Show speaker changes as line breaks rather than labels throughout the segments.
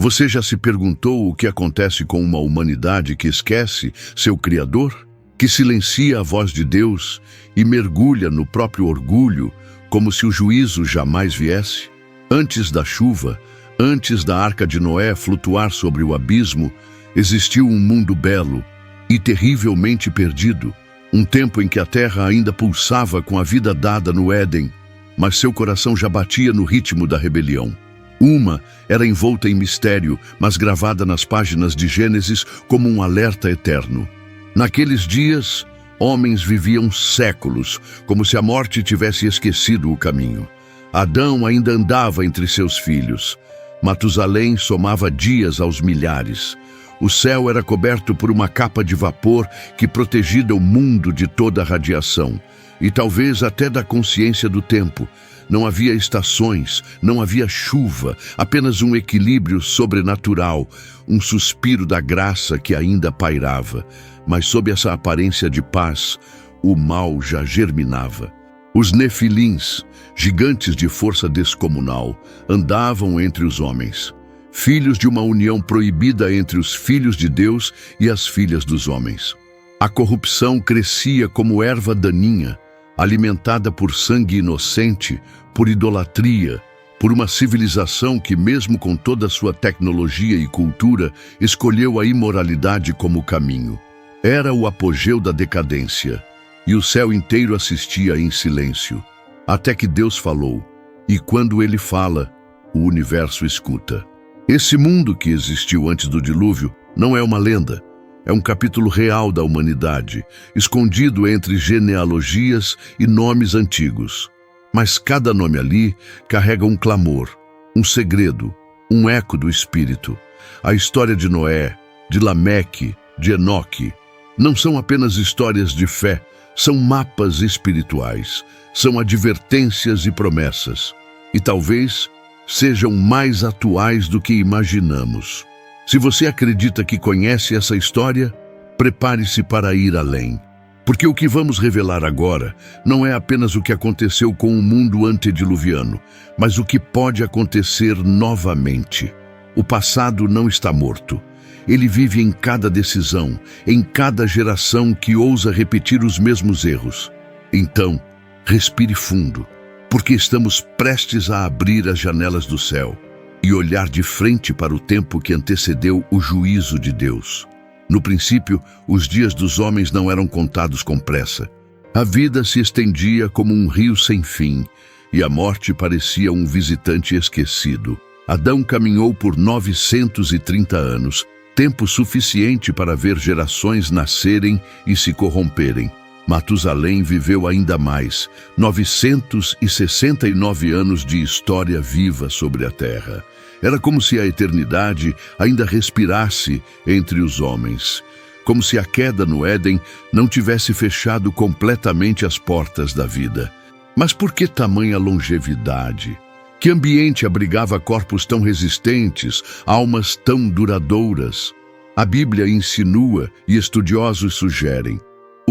Você já se perguntou o que acontece com uma humanidade que esquece seu Criador? Que silencia a voz de Deus e mergulha no próprio orgulho, como se o juízo jamais viesse? Antes da chuva, antes da Arca de Noé flutuar sobre o abismo, existiu um mundo belo e terrivelmente perdido, um tempo em que a terra ainda pulsava com a vida dada no Éden, mas seu coração já batia no ritmo da rebelião. Uma era envolta em mistério, mas gravada nas páginas de Gênesis como um alerta eterno. Naqueles dias, homens viviam séculos, como se a morte tivesse esquecido o caminho. Adão ainda andava entre seus filhos. Matusalém somava dias aos milhares. O céu era coberto por uma capa de vapor que protegia o mundo de toda a radiação, e talvez até da consciência do tempo. Não havia estações, não havia chuva, apenas um equilíbrio sobrenatural, um suspiro da graça que ainda pairava. Mas sob essa aparência de paz, o mal já germinava. Os nefilins, gigantes de força descomunal, andavam entre os homens, filhos de uma união proibida entre os filhos de Deus e as filhas dos homens. A corrupção crescia como erva daninha, alimentada por sangue inocente, por idolatria, por uma civilização que, mesmo com toda a sua tecnologia e cultura, escolheu a imoralidade como caminho. Era o apogeu da decadência, e o céu inteiro assistia em silêncio, até que Deus falou, e quando Ele fala, o universo escuta. Esse mundo que existiu antes do dilúvio não é uma lenda, é um capítulo real da humanidade, escondido entre genealogias e nomes antigos. Mas cada nome ali carrega um clamor, um segredo, um eco do Espírito. A história de Noé, de Lameque, de Enoque, não são apenas histórias de fé, são mapas espirituais, são advertências e promessas, e talvez sejam mais atuais do que imaginamos. Se você acredita que conhece essa história, prepare-se para ir além. Porque o que vamos revelar agora não é apenas o que aconteceu com o mundo antediluviano, mas o que pode acontecer novamente. O passado não está morto. Ele vive em cada decisão, em cada geração que ousa repetir os mesmos erros. Então, respire fundo, porque estamos prestes a abrir as janelas do céu e olhar de frente para o tempo que antecedeu o juízo de Deus. No princípio, os dias dos homens não eram contados com pressa. A vida se estendia como um rio sem fim, e a morte parecia um visitante esquecido. Adão caminhou por 930 anos, tempo suficiente para ver gerações nascerem e se corromperem. Matusalém viveu ainda mais, 969 anos de história viva sobre a terra. Era como se a eternidade ainda respirasse entre os homens, como se a queda no Éden não tivesse fechado completamente as portas da vida. Mas por que tamanha longevidade? Que ambiente abrigava corpos tão resistentes, almas tão duradouras? A Bíblia insinua e estudiosos sugerem: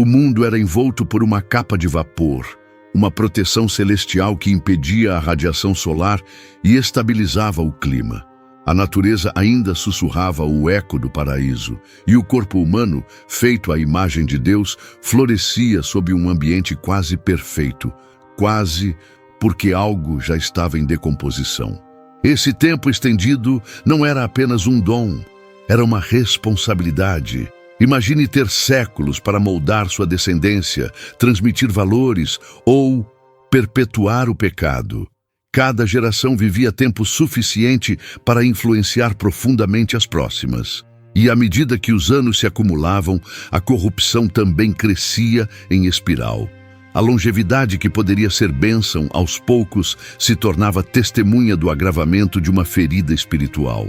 o mundo era envolto por uma capa de vapor, uma proteção celestial que impedia a radiação solar e estabilizava o clima. A natureza ainda sussurrava o eco do paraíso, e o corpo humano, feito à imagem de Deus, florescia sob um ambiente quase perfeito, quase porque algo já estava em decomposição. Esse tempo estendido não era apenas um dom, era uma responsabilidade. Imagine ter séculos para moldar sua descendência, transmitir valores ou perpetuar o pecado. Cada geração vivia tempo suficiente para influenciar profundamente as próximas. E à medida que os anos se acumulavam, a corrupção também crescia em espiral. A longevidade que poderia ser bênção, aos poucos, se tornava testemunha do agravamento de uma ferida espiritual.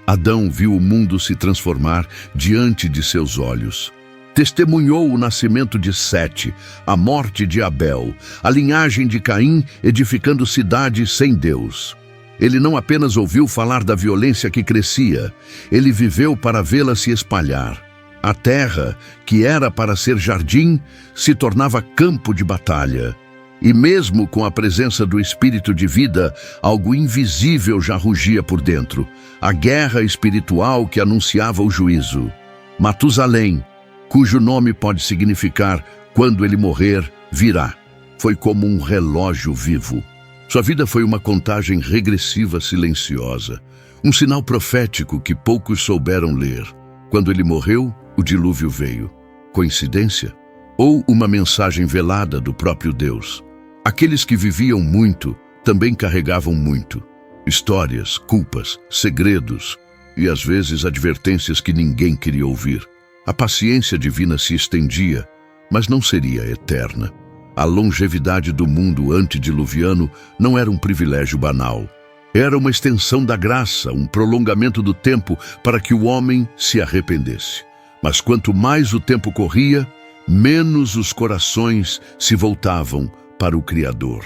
Adão viu o mundo se transformar diante de seus olhos. Testemunhou o nascimento de Sete, a morte de Abel, a linhagem de Caim edificando cidades sem Deus. Ele não apenas ouviu falar da violência que crescia, ele viveu para vê-la se espalhar. A terra, que era para ser jardim, se tornava campo de batalha. E mesmo com a presença do espírito de vida, algo invisível já rugia por dentro, a guerra espiritual que anunciava o juízo. Matusalém, cujo nome pode significar "quando ele morrer, virá", foi como um relógio vivo. Sua vida foi uma contagem regressiva silenciosa, um sinal profético que poucos souberam ler. Quando ele morreu, o dilúvio veio. Coincidência? Ou uma mensagem velada do próprio Deus? Aqueles que viviam muito também carregavam muito. Histórias, culpas, segredos e às vezes advertências que ninguém queria ouvir. A paciência divina se estendia, mas não seria eterna. A longevidade do mundo antediluviano não era um privilégio banal. Era uma extensão da graça, um prolongamento do tempo para que o homem se arrependesse. Mas quanto mais o tempo corria, menos os corações se voltavam para o Criador.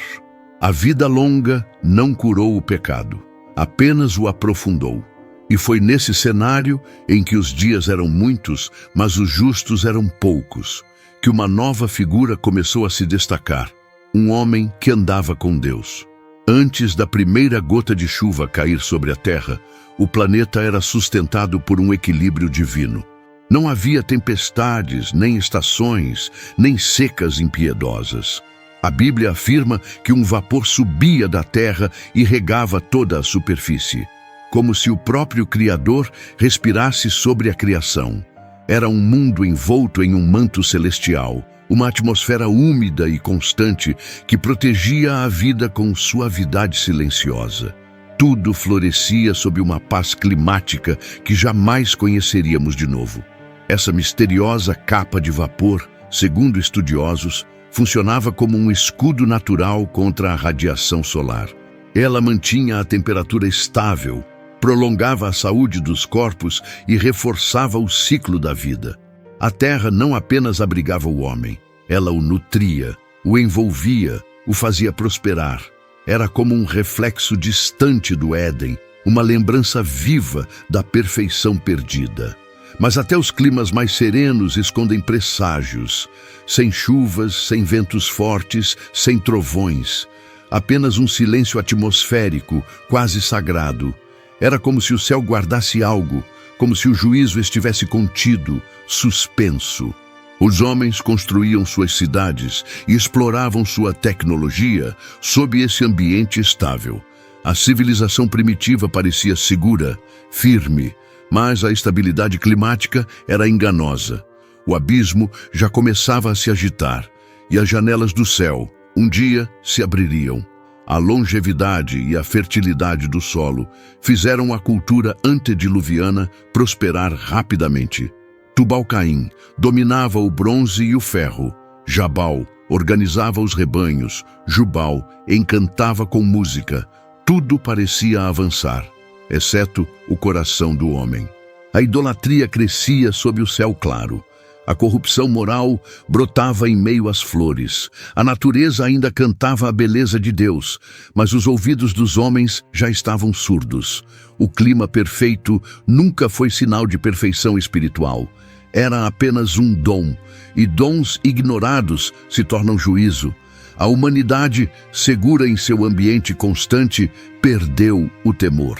A vida longa não curou o pecado, apenas o aprofundou. E foi nesse cenário, em que os dias eram muitos, mas os justos eram poucos, que uma nova figura começou a se destacar, um homem que andava com Deus. Antes da primeira gota de chuva cair sobre a terra, o planeta era sustentado por um equilíbrio divino. Não havia tempestades, nem estações, nem secas impiedosas. A Bíblia afirma que um vapor subia da terra e regava toda a superfície, como se o próprio Criador respirasse sobre a criação. Era um mundo envolto em um manto celestial, uma atmosfera úmida e constante que protegia a vida com suavidade silenciosa. Tudo florescia sob uma paz climática que jamais conheceríamos de novo. Essa misteriosa capa de vapor, segundo estudiosos, funcionava como um escudo natural contra a radiação solar. Ela mantinha a temperatura estável, prolongava a saúde dos corpos e reforçava o ciclo da vida. A terra não apenas abrigava o homem, ela o nutria, o envolvia, o fazia prosperar. Era como um reflexo distante do Éden, uma lembrança viva da perfeição perdida. Mas até os climas mais serenos escondem presságios. Sem chuvas, sem ventos fortes, sem trovões. Apenas um silêncio atmosférico, quase sagrado. Era como se o céu guardasse algo, como se o juízo estivesse contido, suspenso. Os homens construíam suas cidades e exploravam sua tecnologia sob esse ambiente estável. A civilização primitiva parecia segura, firme, mas a estabilidade climática era enganosa. O abismo já começava a se agitar, e as janelas do céu, um dia, se abririam. A longevidade e a fertilidade do solo fizeram a cultura antediluviana prosperar rapidamente. Tubal-Caim dominava o bronze e o ferro. Jabal organizava os rebanhos. Jubal encantava com música. Tudo parecia avançar, exceto o coração do homem. A idolatria crescia sob o céu claro. A corrupção moral brotava em meio às flores. A natureza ainda cantava a beleza de Deus, mas os ouvidos dos homens já estavam surdos. O clima perfeito nunca foi sinal de perfeição espiritual. Era apenas um dom, e dons ignorados se tornam juízo. A humanidade, segura em seu ambiente constante, perdeu o temor.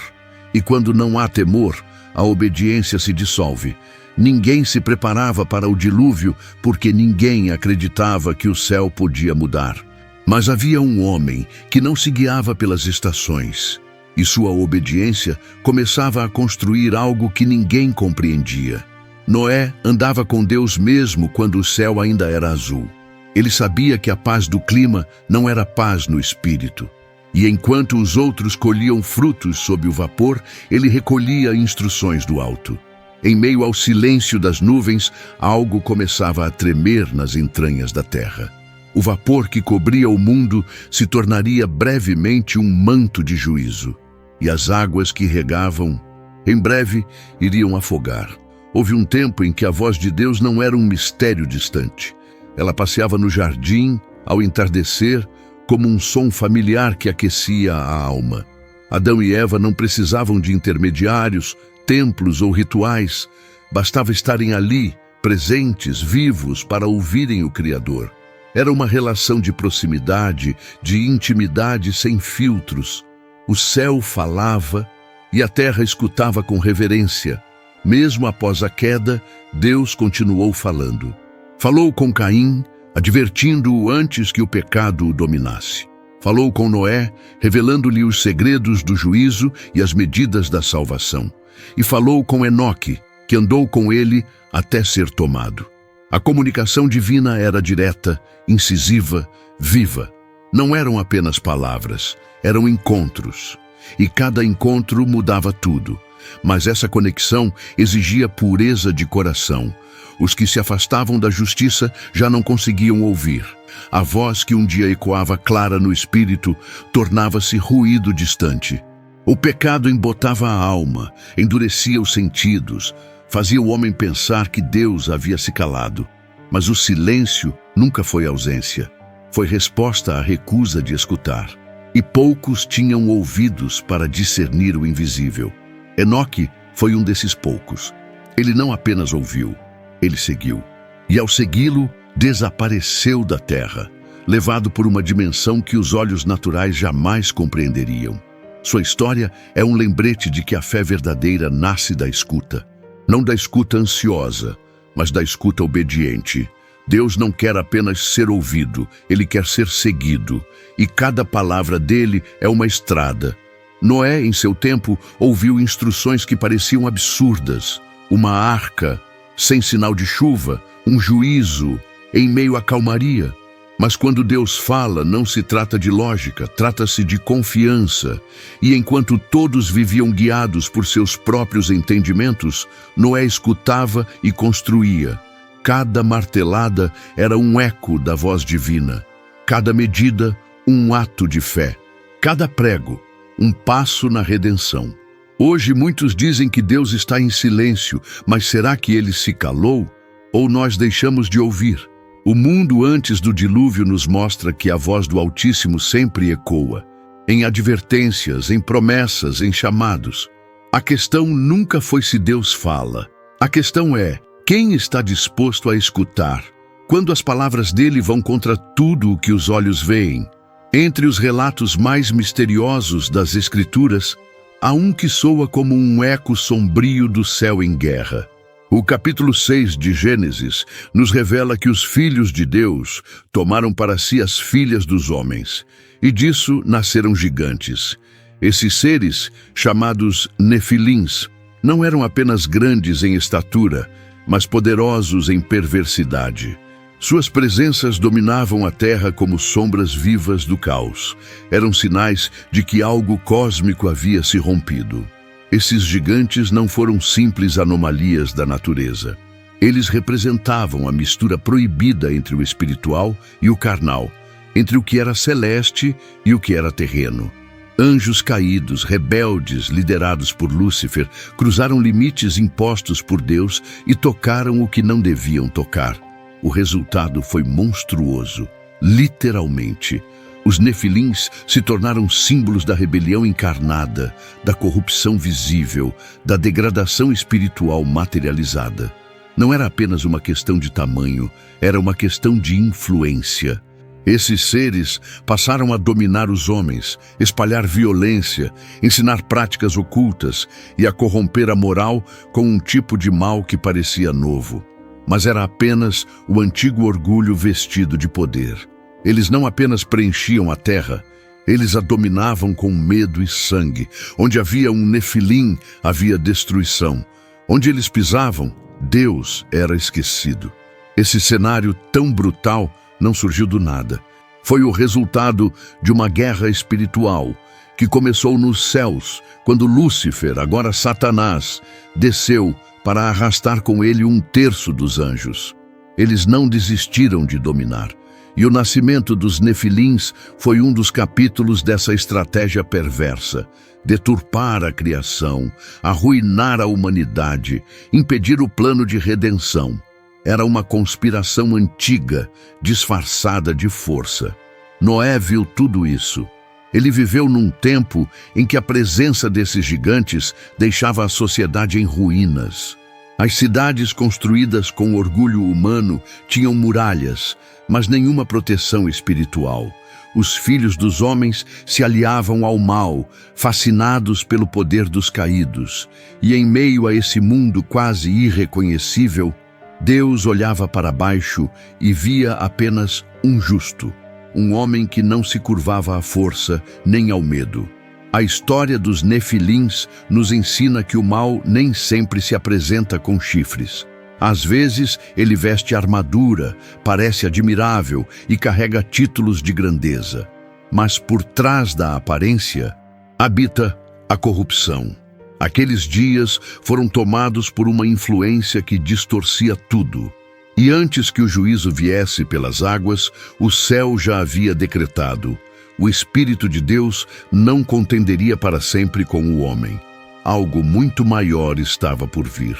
E quando não há temor, a obediência se dissolve. Ninguém se preparava para o dilúvio porque ninguém acreditava que o céu podia mudar. Mas havia um homem que não se guiava pelas estações, e sua obediência começava a construir algo que ninguém compreendia. Noé andava com Deus mesmo quando o céu ainda era azul. Ele sabia que a paz do clima não era paz no espírito. E enquanto os outros colhiam frutos sob o vapor, ele recolhia instruções do alto. Em meio ao silêncio das nuvens, algo começava a tremer nas entranhas da terra. O vapor que cobria o mundo se tornaria brevemente um manto de juízo. E as águas que regavam, em breve, iriam afogar. Houve um tempo em que a voz de Deus não era um mistério distante. Ela passeava no jardim, ao entardecer, como um som familiar que aquecia a alma. Adão e Eva não precisavam de intermediários, templos ou rituais. Bastava estarem ali, presentes, vivos, para ouvirem o Criador. Era uma relação de proximidade, de intimidade sem filtros. O céu falava e a terra escutava com reverência. Mesmo após a queda, Deus continuou falando. Falou com Caim, advertindo-o antes que o pecado o dominasse. Falou com Noé, revelando-lhe os segredos do juízo e as medidas da salvação. E falou com Enoque, que andou com ele até ser tomado. A comunicação divina era direta, incisiva, viva. Não eram apenas palavras, eram encontros. E cada encontro mudava tudo. Mas essa conexão exigia pureza de coração. Os que se afastavam da justiça já não conseguiam ouvir. A voz que um dia ecoava clara no espírito tornava-se ruído distante. O pecado embotava a alma, endurecia os sentidos, fazia o homem pensar que Deus havia se calado. Mas o silêncio nunca foi ausência. Foi resposta à recusa de escutar. E poucos tinham ouvidos para discernir o invisível. Enoque foi um desses poucos. Ele não apenas ouviu, ele seguiu. E ao segui-lo, desapareceu da terra, levado por uma dimensão que os olhos naturais jamais compreenderiam. Sua história é um lembrete de que a fé verdadeira nasce da escuta. Não da escuta ansiosa, mas da escuta obediente. Deus não quer apenas ser ouvido, Ele quer ser seguido. E cada palavra dele é uma estrada. Noé, em seu tempo, ouviu instruções que pareciam absurdas. Uma arca, sem sinal de chuva, um juízo, em meio à calmaria. Mas quando Deus fala, não se trata de lógica, trata-se de confiança. E enquanto todos viviam guiados por seus próprios entendimentos, Noé escutava e construía. Cada martelada era um eco da voz divina. Cada medida, um ato de fé. Cada prego, um passo na redenção. Hoje muitos dizem que Deus está em silêncio, mas será que Ele se calou? Ou nós deixamos de ouvir? O mundo antes do dilúvio nos mostra que a voz do Altíssimo sempre ecoa, em advertências, em promessas, em chamados. A questão nunca foi se Deus fala. A questão é, quem está disposto a escutar? Quando as palavras dele vão contra tudo o que os olhos veem. Entre os relatos mais misteriosos das Escrituras, há um que soa como um eco sombrio do céu em guerra. O capítulo 6 de Gênesis nos revela que os filhos de Deus tomaram para si as filhas dos homens, e disso nasceram gigantes. Esses seres, chamados Nefilins, não eram apenas grandes em estatura, mas poderosos em perversidade. Suas presenças dominavam a terra como sombras vivas do caos. Eram sinais de que algo cósmico havia se rompido. Esses gigantes não foram simples anomalias da natureza. Eles representavam a mistura proibida entre o espiritual e o carnal, entre o que era celeste e o que era terreno. Anjos caídos, rebeldes, liderados por Lúcifer, cruzaram limites impostos por Deus e tocaram o que não deviam tocar. O resultado foi monstruoso, literalmente. Os Nefilins se tornaram símbolos da rebelião encarnada, da corrupção visível, da degradação espiritual materializada. Não era apenas uma questão de tamanho, era uma questão de influência. Esses seres passaram a dominar os homens, espalhar violência, ensinar práticas ocultas e a corromper a moral com um tipo de mal que parecia novo. Mas era apenas o antigo orgulho vestido de poder. Eles não apenas preenchiam a terra, eles a dominavam com medo e sangue. Onde havia um Nefilim, havia destruição. Onde eles pisavam, Deus era esquecido. Esse cenário tão brutal não surgiu do nada. Foi o resultado de uma guerra espiritual que começou nos céus, quando Lúcifer, agora Satanás, desceu para arrastar com ele 1/3 dos anjos. Eles não desistiram de dominar. E o nascimento dos Nefilins foi um dos capítulos dessa estratégia perversa. Deturpar a criação, arruinar a humanidade, impedir o plano de redenção. Era uma conspiração antiga, disfarçada de força. Noé viu tudo isso. Ele viveu num tempo em que a presença desses gigantes deixava a sociedade em ruínas. As cidades construídas com orgulho humano tinham muralhas, mas nenhuma proteção espiritual. Os filhos dos homens se aliavam ao mal, fascinados pelo poder dos caídos. E em meio a esse mundo quase irreconhecível, Deus olhava para baixo e via apenas um justo, um homem que não se curvava à força nem ao medo. A história dos Nefilins nos ensina que o mal nem sempre se apresenta com chifres. Às vezes, ele veste armadura, parece admirável e carrega títulos de grandeza. Mas por trás da aparência, habita a corrupção. Aqueles dias foram tomados por uma influência que distorcia tudo. E antes que o juízo viesse pelas águas, o céu já havia decretado: o Espírito de Deus não contenderia para sempre com o homem. Algo muito maior estava por vir.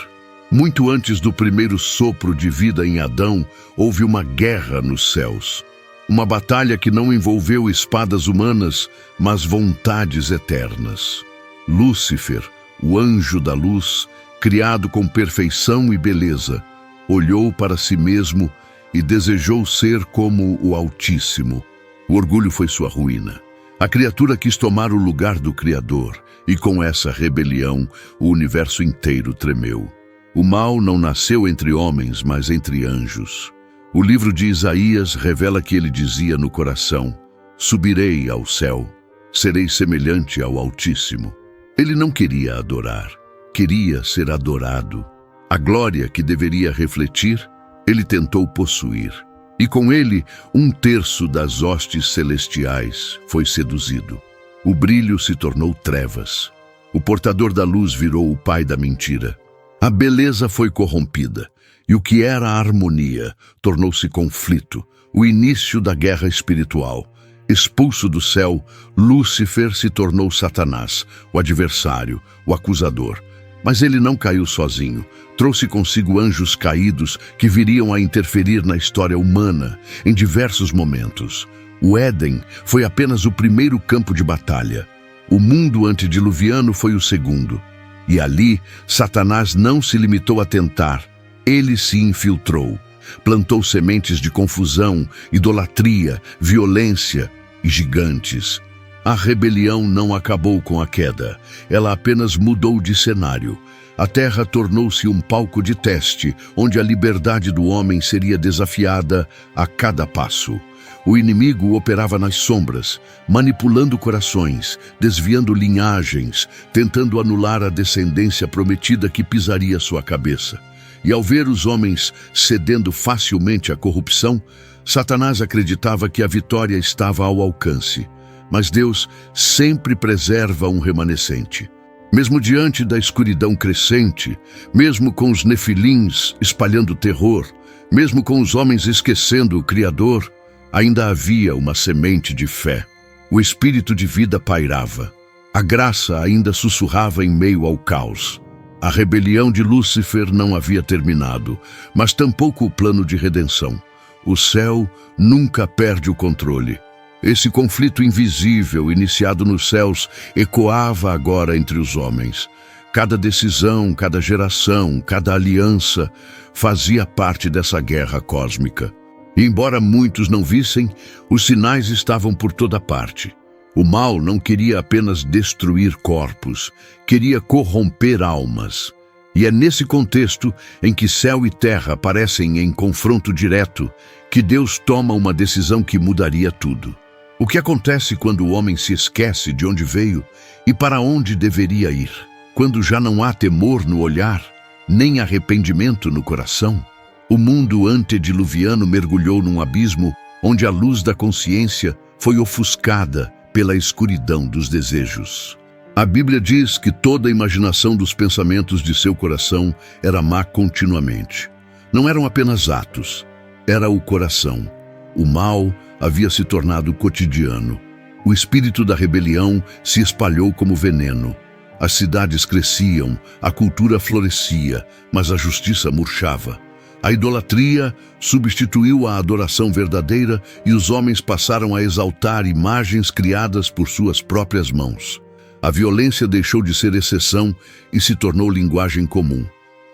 Muito antes do primeiro sopro de vida em Adão, houve uma guerra nos céus. Uma batalha que não envolveu espadas humanas, mas vontades eternas. Lúcifer, o anjo da luz, criado com perfeição e beleza, olhou para si mesmo e desejou ser como o Altíssimo. O orgulho foi sua ruína. A criatura quis tomar o lugar do Criador, e com essa rebelião, o universo inteiro tremeu. O mal não nasceu entre homens, mas entre anjos. O livro de Isaías revela que ele dizia no coração: subirei ao céu, serei semelhante ao Altíssimo. Ele não queria adorar, queria ser adorado. A glória que deveria refletir, ele tentou possuir. E com ele, 1/3 das hostes celestiais foi seduzido. O brilho se tornou trevas. O portador da luz virou o pai da mentira. A beleza foi corrompida, e o que era harmonia tornou-se conflito, o início da guerra espiritual. Expulso do céu, Lúcifer se tornou Satanás, o adversário, o acusador. Mas ele não caiu sozinho. Trouxe consigo anjos caídos que viriam a interferir na história humana em diversos momentos. O Éden foi apenas o primeiro campo de batalha. O mundo antediluviano foi o segundo. E ali, Satanás não se limitou a tentar. Ele se infiltrou. Plantou sementes de confusão, idolatria, violência e gigantes. A rebelião não acabou com a queda. Ela apenas mudou de cenário. A terra tornou-se um palco de teste, onde a liberdade do homem seria desafiada a cada passo. O inimigo operava nas sombras, manipulando corações, desviando linhagens, tentando anular a descendência prometida que pisaria sua cabeça. E ao ver os homens cedendo facilmente à corrupção, Satanás acreditava que a vitória estava ao alcance. Mas Deus sempre preserva um remanescente. Mesmo diante da escuridão crescente, mesmo com os nefilins espalhando terror, mesmo com os homens esquecendo o Criador, ainda havia uma semente de fé. O espírito de vida pairava. A graça ainda sussurrava em meio ao caos. A rebelião de Lúcifer não havia terminado, mas tampouco o plano de redenção. O céu nunca perde o controle. Esse conflito invisível, iniciado nos céus, ecoava agora entre os homens. Cada decisão, cada geração, cada aliança fazia parte dessa guerra cósmica. E embora muitos não vissem, os sinais estavam por toda parte. O mal não queria apenas destruir corpos, queria corromper almas. E é nesse contexto em que céu e terra aparecem em confronto direto que Deus toma uma decisão que mudaria tudo. O que acontece quando o homem se esquece de onde veio e para onde deveria ir? Quando já não há temor no olhar, nem arrependimento no coração? O mundo antediluviano mergulhou num abismo onde a luz da consciência foi ofuscada pela escuridão dos desejos. A Bíblia diz que toda a imaginação dos pensamentos de seu coração era má continuamente. Não eram apenas atos, era o coração. O mal havia se tornado cotidiano. O espírito da rebelião se espalhou como veneno. As cidades cresciam, a cultura florescia, mas a justiça murchava. A idolatria substituiu a adoração verdadeira e os homens passaram a exaltar imagens criadas por suas próprias mãos. A violência deixou de ser exceção e se tornou linguagem comum.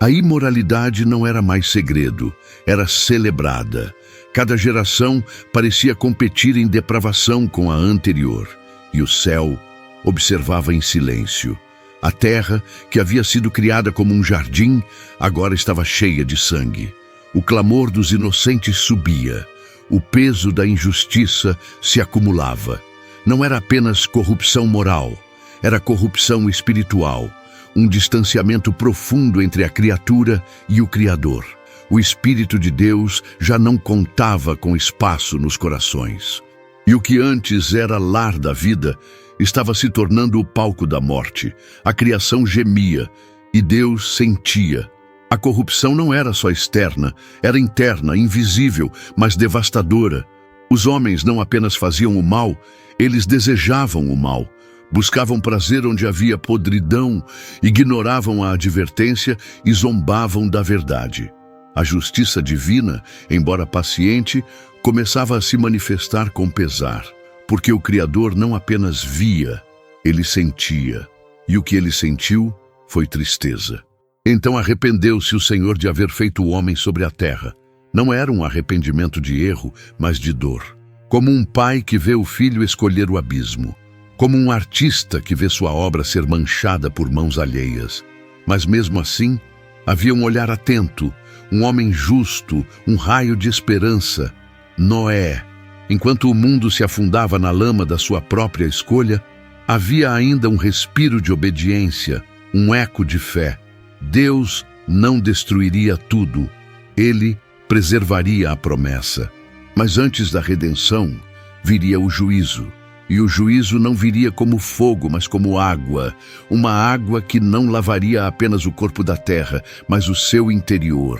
A imoralidade não era mais segredo, era celebrada. Cada geração parecia competir em depravação com a anterior, e o céu observava em silêncio. A terra, que havia sido criada como um jardim, agora estava cheia de sangue. O clamor dos inocentes subia. O peso da injustiça se acumulava. Não era apenas corrupção moral, era corrupção espiritual. Um distanciamento profundo entre a criatura e o Criador. O Espírito de Deus já não contava com espaço nos corações. E o que antes era lar da vida, estava se tornando o palco da morte. A criação gemia e Deus sentia. A corrupção não era só externa, era interna, invisível, mas devastadora. Os homens não apenas faziam o mal, eles desejavam o mal. Buscavam prazer onde havia podridão, ignoravam a advertência e zombavam da verdade. A justiça divina, embora paciente, começava a se manifestar com pesar, porque o Criador não apenas via, ele sentia. E o que ele sentiu foi tristeza. Então arrependeu-se o Senhor de haver feito o homem sobre a terra. Não era um arrependimento de erro, mas de dor. Como um pai que vê o filho escolher o abismo. Como um artista que vê sua obra ser manchada por mãos alheias. Mas mesmo assim, havia um olhar atento, um homem justo, um raio de esperança. Noé. Enquanto o mundo se afundava na lama da sua própria escolha, havia ainda um respiro de obediência, um eco de fé. Deus não destruiria tudo. Ele preservaria a promessa. Mas antes da redenção, viria o juízo. E o juízo não viria como fogo, mas como água. Uma água que não lavaria apenas o corpo da terra, mas o seu interior.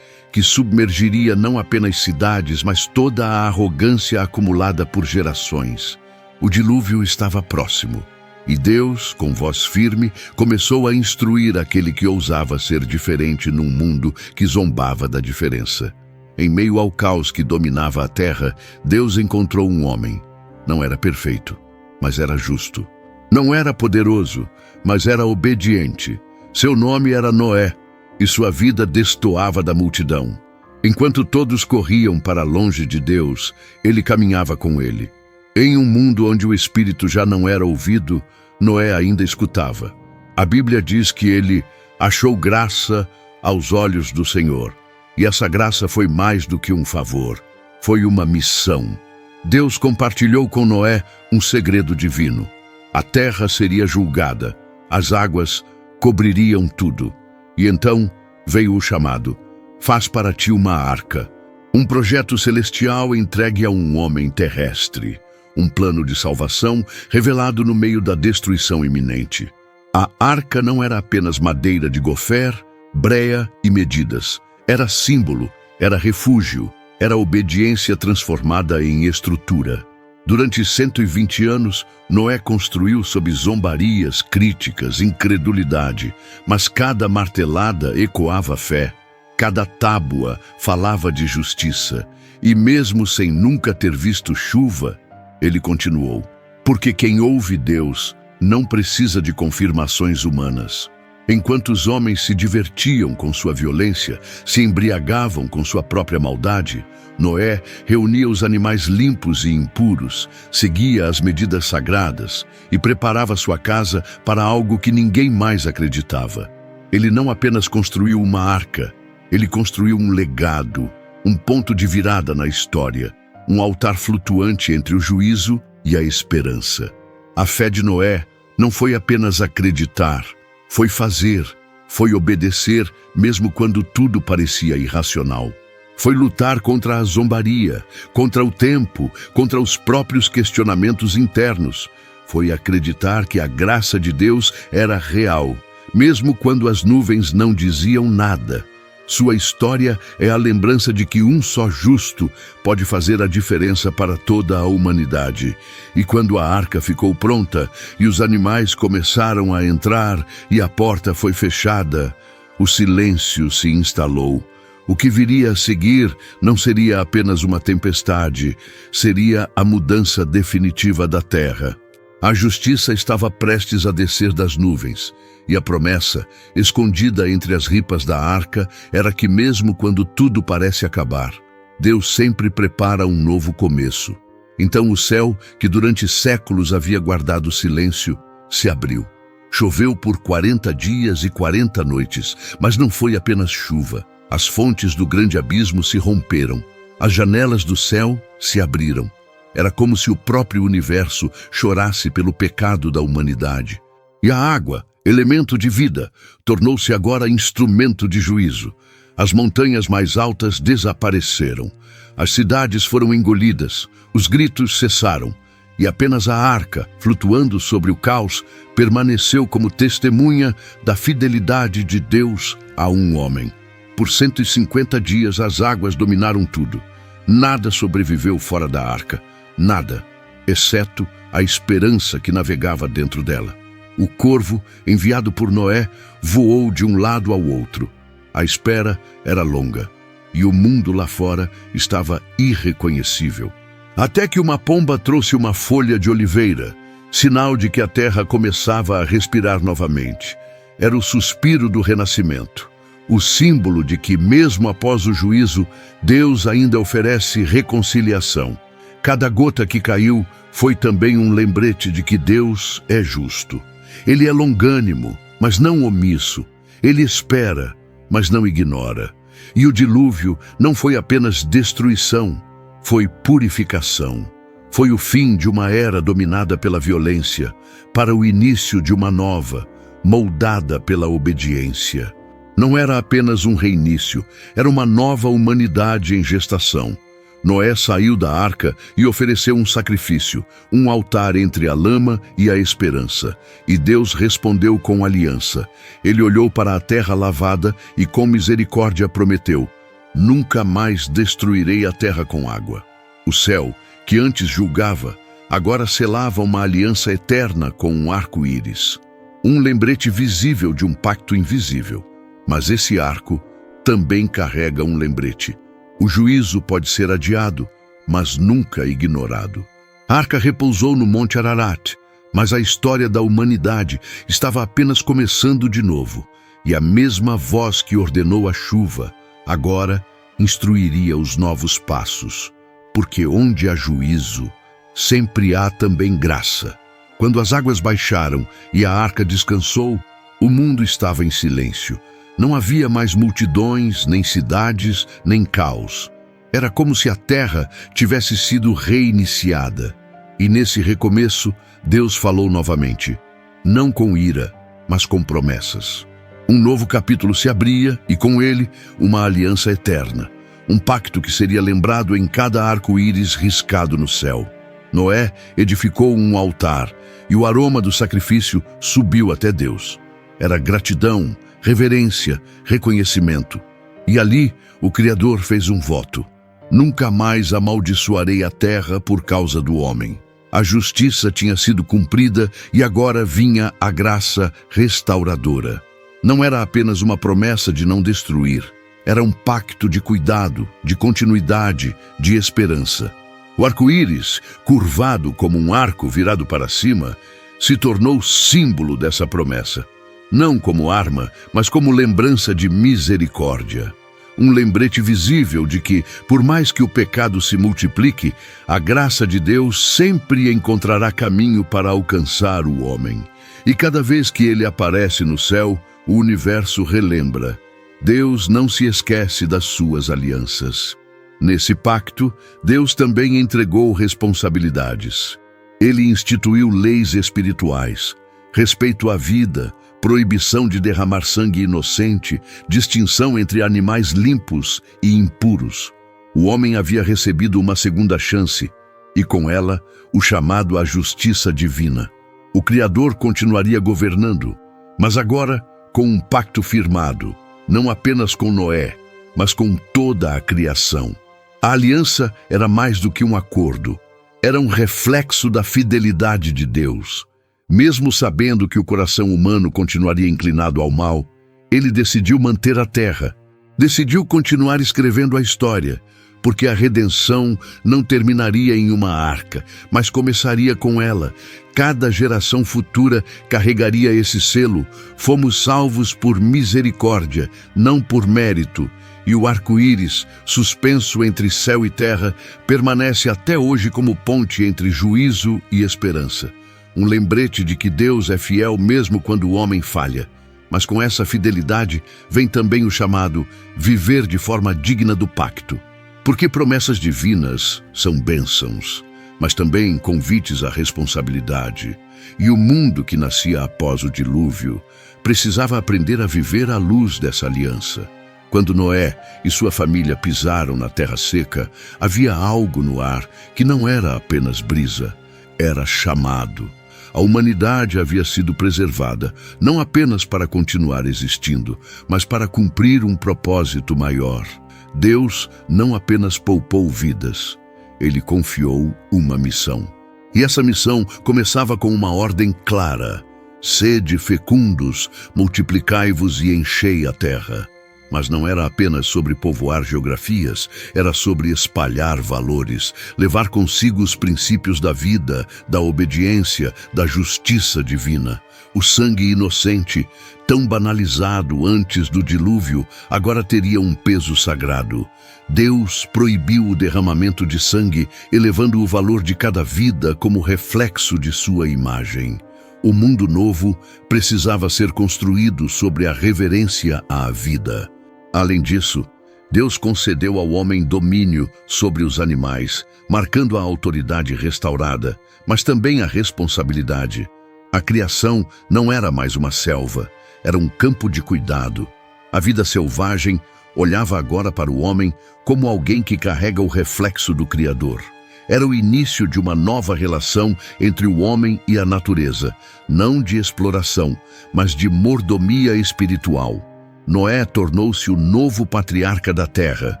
Que submergiria não apenas cidades, mas toda a arrogância acumulada por gerações. O dilúvio estava próximo. E Deus, com voz firme, começou a instruir aquele que ousava ser diferente num mundo que zombava da diferença. Em meio ao caos que dominava a terra, Deus encontrou um homem. Não era perfeito, mas era justo. Não era poderoso, mas era obediente. Seu nome era Noé, e sua vida destoava da multidão. Enquanto todos corriam para longe de Deus, ele caminhava com ele. Em um mundo onde o Espírito já não era ouvido, Noé ainda escutava. A Bíblia diz que ele achou graça aos olhos do Senhor. E essa graça foi mais do que um favor, foi uma missão. Deus compartilhou com Noé um segredo divino. A terra seria julgada, as águas cobririam tudo. E então veio o chamado: faz para ti uma arca. Um projeto celestial entregue a um homem terrestre. Um plano de salvação revelado no meio da destruição iminente. A arca não era apenas madeira de gofer, breia e medidas. Era símbolo, era refúgio, era obediência transformada em estrutura. Durante 120 anos, Noé construiu sob zombarias, críticas, incredulidade, mas cada martelada ecoava fé, cada tábua falava de justiça, e mesmo sem nunca ter visto chuva, ele continuou. Porque quem ouve Deus não precisa de confirmações humanas. Enquanto os homens se divertiam com sua violência, se embriagavam com sua própria maldade, Noé reunia os animais limpos e impuros, seguia as medidas sagradas e preparava sua casa para algo que ninguém mais acreditava. Ele não apenas construiu uma arca, ele construiu um legado, um ponto de virada na história, um altar flutuante entre o juízo e a esperança. A fé de Noé não foi apenas acreditar, foi fazer, foi obedecer, mesmo quando tudo parecia irracional. Foi lutar contra a zombaria, contra o tempo, contra os próprios questionamentos internos. Foi acreditar que a graça de Deus era real, mesmo quando as nuvens não diziam nada. Sua história é a lembrança de que um só justo pode fazer a diferença para toda a humanidade. E quando a arca ficou pronta e os animais começaram a entrar e a porta foi fechada, o silêncio se instalou. O que viria a seguir não seria apenas uma tempestade, seria a mudança definitiva da terra. A justiça estava prestes a descer das nuvens, e a promessa, escondida entre as ripas da arca, era que mesmo quando tudo parece acabar, Deus sempre prepara um novo começo. Então o céu, que durante séculos havia guardado silêncio, se abriu. Choveu por 40 dias e 40 noites, mas não foi apenas chuva. As fontes do grande abismo se romperam. As janelas do céu se abriram. Era como se o próprio universo chorasse pelo pecado da humanidade. E a água, elemento de vida, tornou-se agora instrumento de juízo. As montanhas mais altas desapareceram. As cidades foram engolidas. Os gritos cessaram. E apenas a arca, flutuando sobre o caos, permaneceu como testemunha da fidelidade de Deus a um homem. Por 150 dias as águas dominaram tudo. Nada sobreviveu fora da arca. Nada, exceto a esperança que navegava dentro dela. O corvo, enviado por Noé, voou de um lado ao outro. A espera era longa, e o mundo lá fora estava irreconhecível. Até que uma pomba trouxe uma folha de oliveira, sinal de que a terra começava a respirar novamente. Era o suspiro do renascimento, o símbolo de que, mesmo após o juízo, Deus ainda oferece reconciliação. Cada gota que caiu foi também um lembrete de que Deus é justo. Ele é longânimo, mas não omisso. Ele espera, mas não ignora. E o dilúvio não foi apenas destruição, foi purificação. Foi o fim de uma era dominada pela violência, para o início de uma nova, moldada pela obediência. Não era apenas um reinício, era uma nova humanidade em gestação. Noé saiu da arca e ofereceu um sacrifício, um altar entre a lama e a esperança. E Deus respondeu com aliança. Ele olhou para a terra lavada e com misericórdia prometeu: nunca mais destruirei a terra com água. O céu, que antes julgava, agora selava uma aliança eterna com um arco-íris. Um lembrete visível de um pacto invisível. Mas esse arco também carrega um lembrete. O juízo pode ser adiado, mas nunca ignorado. A arca repousou no Monte Ararat, mas a história da humanidade estava apenas começando de novo, e a mesma voz que ordenou a chuva, agora instruiria os novos passos. Porque onde há juízo, sempre há também graça. Quando as águas baixaram e a arca descansou, o mundo estava em silêncio. Não havia mais multidões, nem cidades, nem caos. Era como se a terra tivesse sido reiniciada. E nesse recomeço, Deus falou novamente, não com ira, mas com promessas. Um novo capítulo se abria e com ele uma aliança eterna. Um pacto que seria lembrado em cada arco-íris riscado no céu. Noé edificou um altar e o aroma do sacrifício subiu até Deus. Era gratidão, reverência, reconhecimento. E ali o Criador fez um voto. Nunca mais amaldiçoarei a terra por causa do homem. A justiça tinha sido cumprida e agora vinha a graça restauradora. Não era apenas uma promessa de não destruir. Era um pacto de cuidado, de continuidade, de esperança. O arco-íris, curvado como um arco virado para cima, se tornou símbolo dessa promessa. Não como arma, mas como lembrança de misericórdia. Um lembrete visível de que, por mais que o pecado se multiplique, a graça de Deus sempre encontrará caminho para alcançar o homem. E cada vez que ele aparece no céu, o universo relembra. Deus não se esquece das suas alianças. Nesse pacto, Deus também entregou responsabilidades. Ele instituiu leis espirituais, respeito à vida, proibição de derramar sangue inocente, distinção entre animais limpos e impuros. O homem havia recebido uma segunda chance, e com ela, o chamado à justiça divina. O Criador continuaria governando, mas agora com um pacto firmado, não apenas com Noé, mas com toda a criação. A aliança era mais do que um acordo, era um reflexo da fidelidade de Deus. Mesmo sabendo que o coração humano continuaria inclinado ao mal, ele decidiu manter a terra. Decidiu continuar escrevendo a história, porque a redenção não terminaria em uma arca, mas começaria com ela. Cada geração futura carregaria esse selo. Fomos salvos por misericórdia, não por mérito. E o arco-íris, suspenso entre céu e terra, permanece até hoje como ponte entre juízo e esperança. Um lembrete de que Deus é fiel mesmo quando o homem falha. Mas com essa fidelidade vem também o chamado viver de forma digna do pacto. Porque promessas divinas são bênçãos, mas também convites à responsabilidade. E o mundo que nascia após o dilúvio precisava aprender a viver à luz dessa aliança. Quando Noé e sua família pisaram na terra seca, havia algo no ar que não era apenas brisa, era chamado. A humanidade havia sido preservada, não apenas para continuar existindo, mas para cumprir um propósito maior. Deus não apenas poupou vidas, Ele confiou uma missão. E essa missão começava com uma ordem clara: sede fecundos, multiplicai-vos e enchei a terra. Mas não era apenas sobre povoar geografias, era sobre espalhar valores, levar consigo os princípios da vida, da obediência, da justiça divina. O sangue inocente, tão banalizado antes do dilúvio, agora teria um peso sagrado. Deus proibiu o derramamento de sangue, elevando o valor de cada vida como reflexo de sua imagem. O mundo novo precisava ser construído sobre a reverência à vida. Além disso, Deus concedeu ao homem domínio sobre os animais, marcando a autoridade restaurada, mas também a responsabilidade. A criação não era mais uma selva, era um campo de cuidado. A vida selvagem olhava agora para o homem como alguém que carrega o reflexo do Criador. Era o início de uma nova relação entre o homem e a natureza, não de exploração, mas de mordomia espiritual. Noé tornou-se o novo patriarca da terra,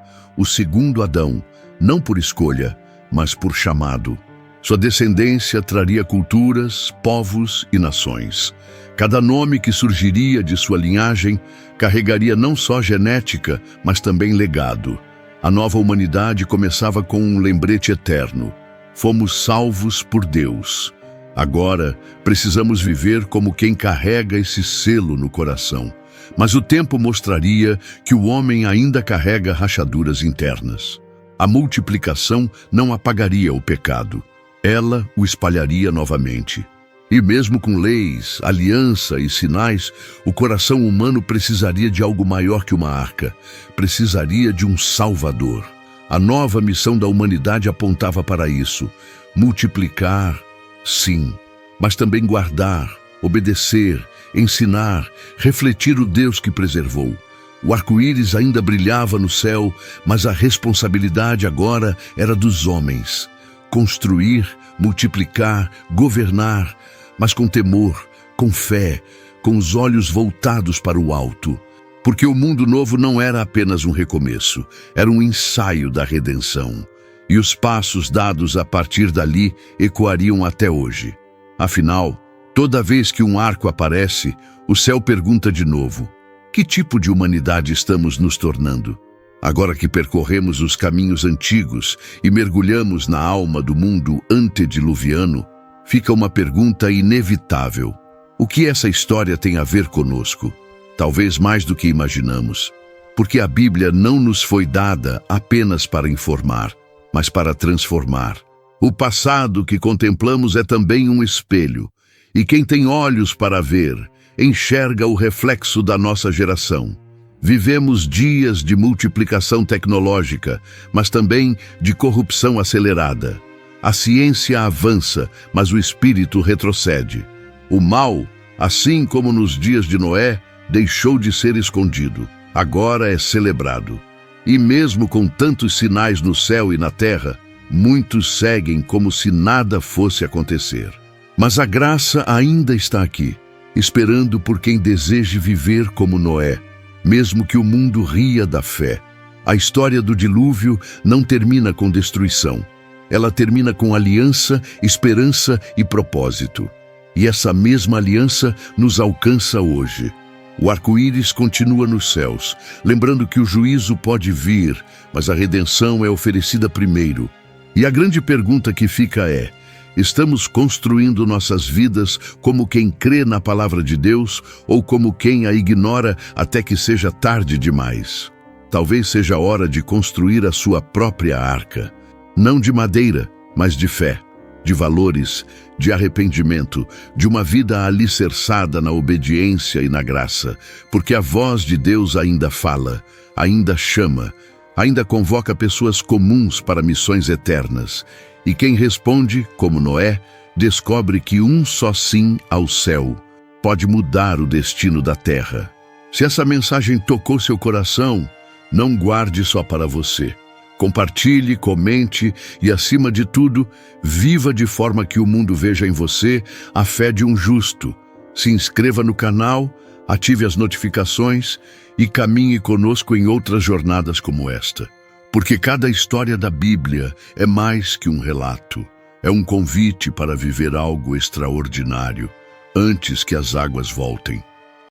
o segundo Adão, não por escolha, mas por chamado. Sua descendência traria culturas, povos e nações. Cada nome que surgiria de sua linhagem carregaria não só genética, mas também legado. A nova humanidade começava com um lembrete eterno: fomos salvos por Deus. Agora, precisamos viver como quem carrega esse selo no coração. Mas o tempo mostraria que o homem ainda carrega rachaduras internas. A multiplicação não apagaria o pecado. Ela o espalharia novamente. E mesmo com leis, aliança e sinais, o coração humano precisaria de algo maior que uma arca. Precisaria de um Salvador. A nova missão da humanidade apontava para isso. Multiplicar, sim, mas também guardar, obedecer, ensinar, refletir o Deus que preservou. O arco-íris ainda brilhava no céu, mas a responsabilidade agora era dos homens. Construir, multiplicar, governar, mas com temor, com fé, com os olhos voltados para o alto. Porque o mundo novo não era apenas um recomeço, era um ensaio da redenção. E os passos dados a partir dali ecoariam até hoje. Afinal, toda vez que um arco aparece, o céu pergunta de novo: que tipo de humanidade estamos nos tornando? Agora que percorremos os caminhos antigos e mergulhamos na alma do mundo antediluviano, fica uma pergunta inevitável: o que essa história tem a ver conosco? Talvez mais do que imaginamos, porque a Bíblia não nos foi dada apenas para informar, mas para transformar. O passado que contemplamos é também um espelho, e quem tem olhos para ver, enxerga o reflexo da nossa geração. Vivemos dias de multiplicação tecnológica, mas também de corrupção acelerada. A ciência avança, mas o espírito retrocede. O mal, assim como nos dias de Noé, deixou de ser escondido. Agora é celebrado. E mesmo com tantos sinais no céu e na terra, muitos seguem como se nada fosse acontecer. Mas a graça ainda está aqui, esperando por quem deseje viver como Noé, mesmo que o mundo ria da fé. A história do dilúvio não termina com destruição. Ela termina com aliança, esperança e propósito. E essa mesma aliança nos alcança hoje. O arco-íris continua nos céus, lembrando que o juízo pode vir, mas a redenção é oferecida primeiro. E a grande pergunta que fica é: estamos construindo nossas vidas como quem crê na palavra de Deus ou como quem a ignora até que seja tarde demais? Talvez seja a hora de construir a sua própria arca, não de madeira, mas de fé, de valores, de arrependimento, de uma vida alicerçada na obediência e na graça, porque a voz de Deus ainda fala, ainda chama, ainda convoca pessoas comuns para missões eternas. E quem responde, como Noé, descobre que um só sim ao céu pode mudar o destino da terra. Se essa mensagem tocou seu coração, não guarde só para você. Compartilhe, comente e, acima de tudo, viva de forma que o mundo veja em você a fé de um justo. Se inscreva no canal, ative as notificações e caminhe conosco em outras jornadas como esta. Porque cada história da Bíblia é mais que um relato. É um convite para viver algo extraordinário antes que as águas voltem.